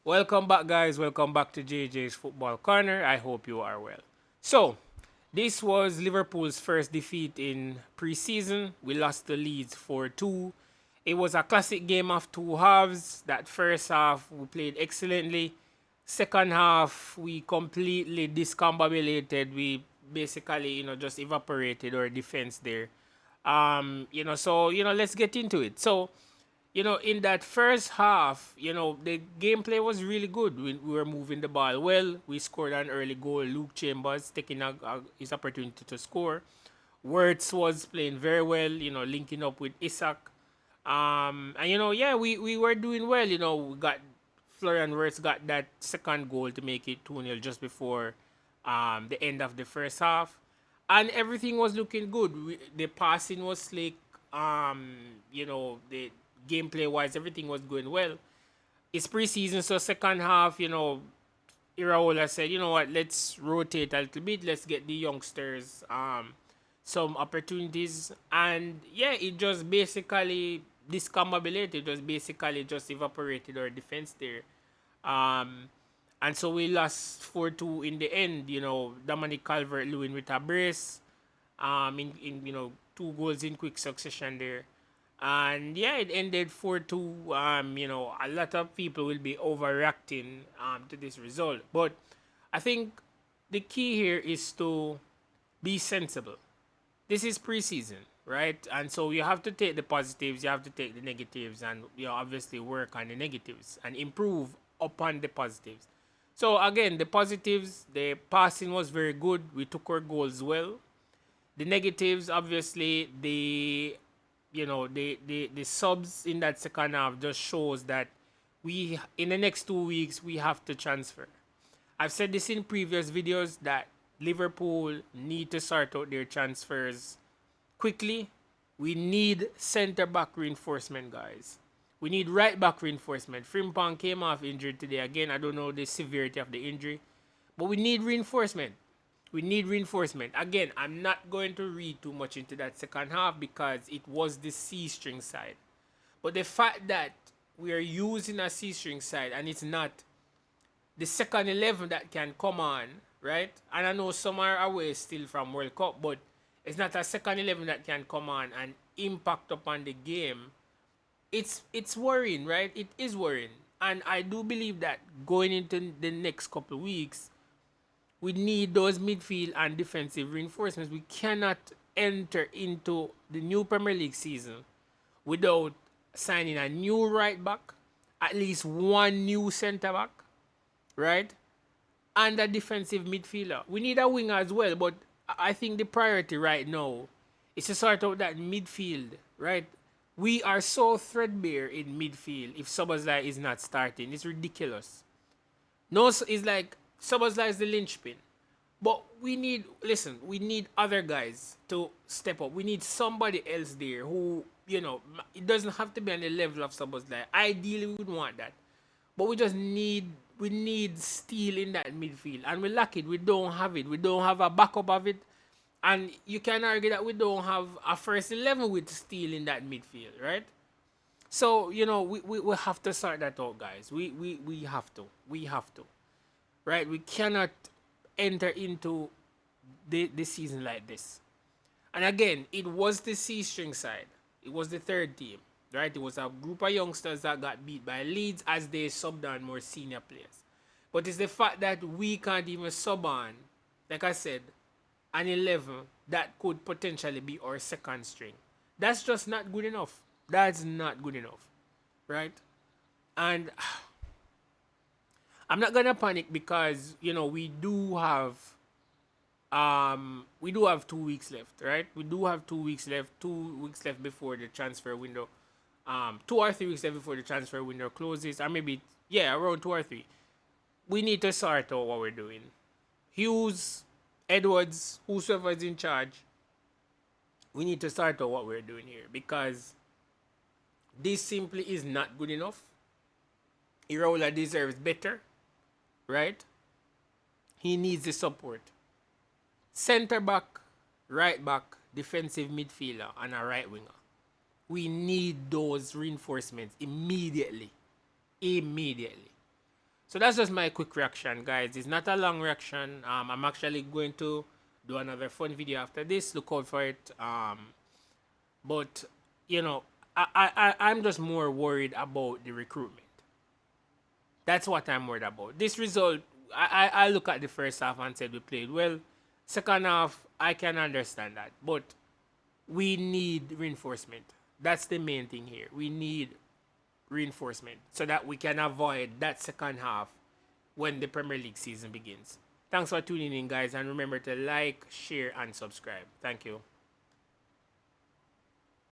Welcome back, guys. Welcome back to JJ's Football Corner. I hope you are well. So, this was Liverpool's first defeat in preseason. We lost to Leeds 4-2. It was a classic game of two halves. That first half, we played excellently. Second half, we completely discombobulated. We basically, just evaporated our defense there. Let's get into it. So, in that first half, the gameplay was really good. We were moving the ball well. We scored an early goal. Luke Chambers taking his opportunity to score. Wirtz was playing very well, linking up with Isak. We were doing well. We got Florian Wirtz got that second goal to make it 2-0 just before the end of the first half. And everything was looking good. The passing was slick. The gameplay wise, everything was going well. It's preseason, so second half, Iraola said, you know what, let's rotate a little bit. Let's get the youngsters some opportunities. And yeah, it just basically discombobulated. It just basically just evaporated our defense there. Um, and so we lost 4-2 in the end. Dominic Calvert-Lewin with a brace. In two goals in quick succession there. And yeah, it ended 4-2. A lot of people will be overreacting to this result. But I think the key here is to be sensible. This is preseason, right? And so you have to take the positives, you have to take the negatives, and obviously work on the negatives and improve upon the positives. So again, the positives, the passing was very good. We took our goals well. The negatives, obviously, the subs in that second half just shows that we in the next 2 weeks we have to transfer. I've said this in previous videos that Liverpool need to sort out their transfers quickly. We need center back reinforcement, guys. We need right back reinforcement. Frimpong came off injured today. Again, I don't know the severity of the injury, but we need reinforcement. We need reinforcement. Again, I'm not going to read too much into that second half because it was the C string side. But the fact that we are using a C string side and it's not the second 11 that can come on, right? And I know some are away still from World Cup, but it's not a second 11 that can come on and impact upon the game. It's worrying, right? It is worrying. And I do believe that going into the next couple of weeks, we need those midfield and defensive reinforcements. We cannot enter into the new Premier League season without signing a new right back, at least one new centre back, right? And a defensive midfielder. We need a winger as well, but I think the priority right now is to sort out that midfield, right? We are so threadbare in midfield if Szoboszlai is not starting. It's ridiculous. No, it's like Szoboszlai is the linchpin. But we need other guys to step up. We need somebody else there who, it doesn't have to be on the level of Szoboszlai. Ideally, we would want that. But we need steel in that midfield. And we lack it. We don't have it. We don't have a backup of it. And you can argue that we don't have a first 11 with steel in that midfield, right? So, we have to sort that out, guys. We have to. We have to. Right? We cannot enter into the season like this. And again, it was the C string side. It was the third team. Right? It was a group of youngsters that got beat by Leeds as they subbed on more senior players. But it's the fact that we can't even sub on, like I said, an 11 that could potentially be our second string. That's just not good enough. That's not good enough. Right? And I'm not gonna panic because we do have 2 weeks left, right? We do have 2 weeks left, 2 weeks left before the transfer window. 2 or 3 weeks left before the transfer window closes, or maybe around 2 or 3. We need to sort out what we're doing. Hughes, Edwards, whosoever is in charge, we need to sort out what we're doing here because this simply is not good enough. Iraola deserves better, right? He needs the support. Center back, right back, defensive midfielder, and a right winger. We need those reinforcements immediately. Immediately. So that's just my quick reaction, guys. It's not a long reaction. I'm actually going to do another fun video after this. Look out for it. But you know, I'm just more worried about the recruitment. That's what I'm worried about. This result, I look at the first half and said we played well. Second half, I can understand that, but we need reinforcement. That's the main thing here. We need reinforcement so that we can avoid that second half when the Premier League season begins. Thanks for tuning in, guys, and remember to like, share, and subscribe. Thank you.